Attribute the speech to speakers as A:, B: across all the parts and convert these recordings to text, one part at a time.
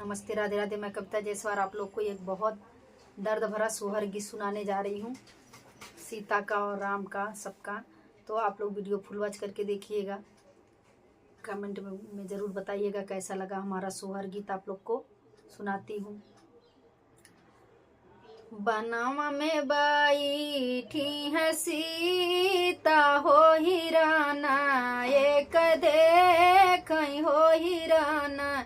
A: नमस्ते, राधे राधे। मैं कविता जायसवाल आप लोग को एक बहुत दर्द भरा सोहर गीत सुनाने जा रही हूँ, सीता का और राम का, सबका। तो आप लोग वीडियो फुल वॉच करके देखिएगा, कमेंट में ज़रूर बताइएगा कैसा लगा हमारा सोहर गीत। आप लोग को सुनाती हूँ। बनवा में बैठी है सीता हो हिराना, एक देखई हो हिराना,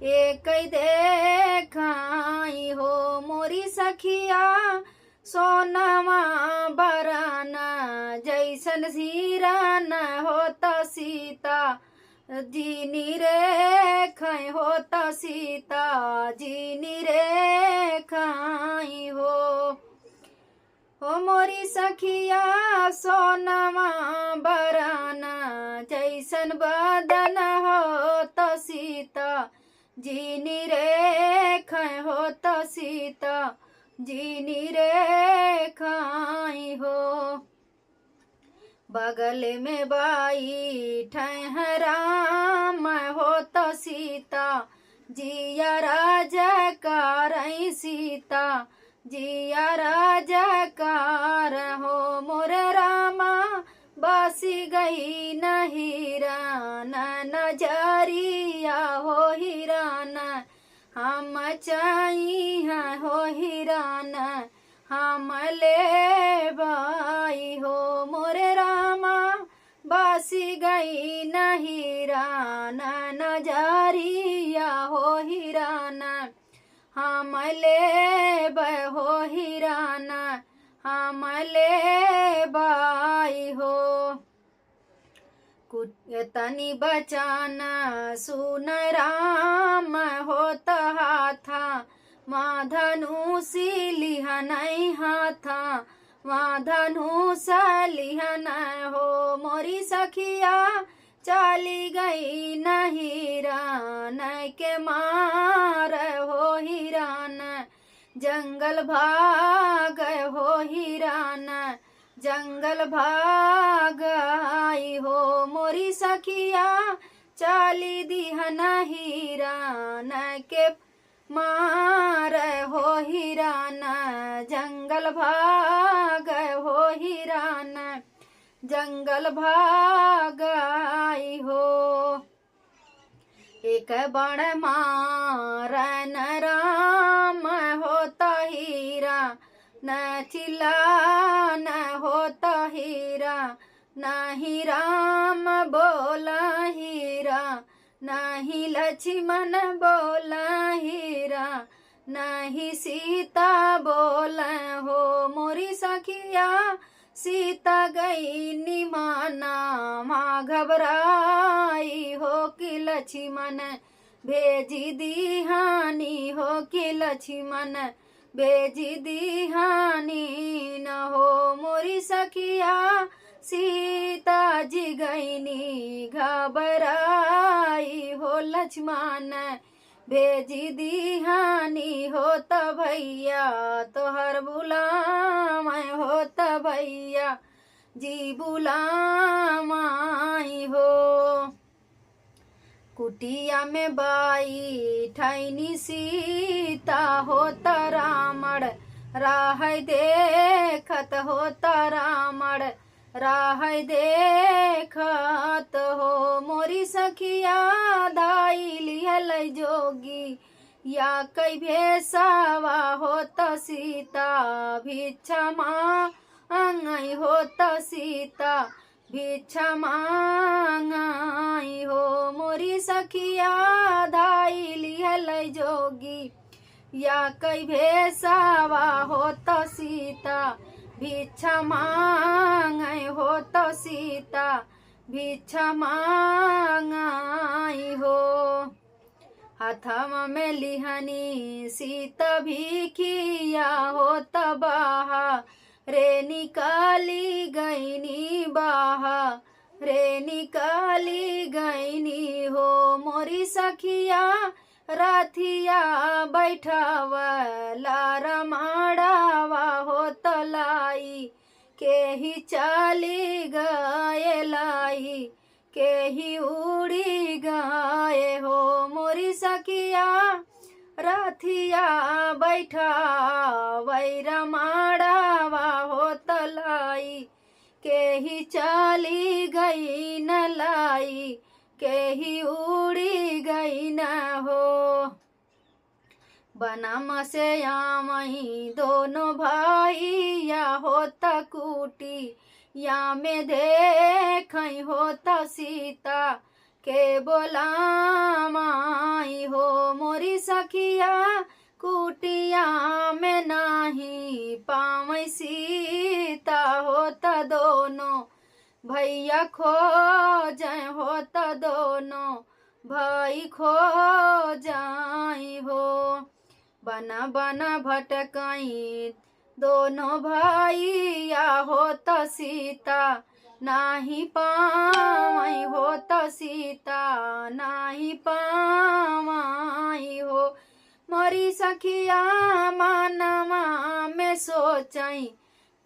A: एक देखाई हो मोरी सखिया सोनवा बराना, जैसन हिराना होता सीता जीनी रे खाई होता सीता जीनी रे खाई हो मोरी सखिया सोनवा बराना, जैसन बदन होता सीता जीनी रे खाई होता सीता जीनी रे खाई हो। बगल में बाई ठहराम होता सीता जिया राजा कारई सीता जिया राजा कार हो मोर रामा बासी गई न हिरान नजरिया हो हिरान हम चाहिए हो हिरान हम ले बाई हो मोरे रामा बासी गई न हिरान नजरिया हो हिरान हम ले हो हिरान हम ले बाई हो। तनी बचाना सुन राम होता हाथा माँ धनुषी लिहन हाथा माँ धनुष लिहन हो मोरी सखिया चली गई न हिरान के मार हो हिरान जंगल भाग हो हिरान जंगल भाग आई हो मोरी सखिया चली दिहन हिरान के मार हो हिरान जंगल भाग हो हिरान जंगल भाग आई हो। एक बड़ मारन राम होता हीरा न चिल्ला न होता हीरा नहीं राम बोला हीरा नहीं लक्ष्मण बोला हीरा नहीं सीता बोला हो मोरी सखिया सीता गई निमाना माँ घबराई हो कि लक्ष्मण भेजी दीहानी हो कि लक्ष्मण भेजी दीहानी न हो मोरी सखिया सीता जी गईनी घबराई हो लक्ष्मण भेजी दीहानी होता भैया तोहर बुलाम होता भैया जी बुलाम आई हो। कुटिया में बाई ठैनी सीता होता रामण राह देखत होता रामण राह देखत हो मोरी सखिया दाई लिहल जोगी या कई भेसावा होता सीता भिक्षा मांगई होता सीता भिक्षा मांगई हो मोरी सखिया दाई लिहल जोगी या कई भेसावा होता सीता भिक्षा मांगई होता सीता भिक्षा मांगई हो। हाथम में लिहनी सीता भिखिया होता बाहा रे निकाली गईनी बाहा रे निकाली गईनी हो मोरी सखिया राथिया बैठावला रमाड़ावा हो तलाई के ही चाली गए लाई के ही उड़ी गए हो मोरी सखिया रथिया बैठा वैरा माड़ावा हो तलाई के ही चली गई न लाई के ही उड़ी गई न हो। बनम से आमही दोनों भाई या होता कूटी या में देख होता सीता के बोला माई हो। मोरी सखिया कुटिया में नाही पावई सीता होता दोनों भैया खो जाए होता दोनों भाई खो जाई हो। बना बना भटकाई दोनों भाई या होता सीता नाही पावई होता सीता नाही पावई हो। मोरी सखिया मानमा में सोचाई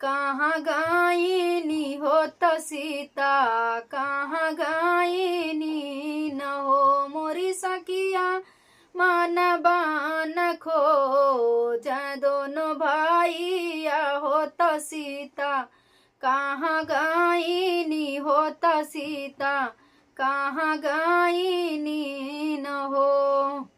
A: कहाँ गायनी होता सीता कहाँ गायनी न हो। मोरी सखिया मन बान खो जा दोनों भाई या होता सीता कहाँ गायनी होता सीता कहाँ गायनी न हो।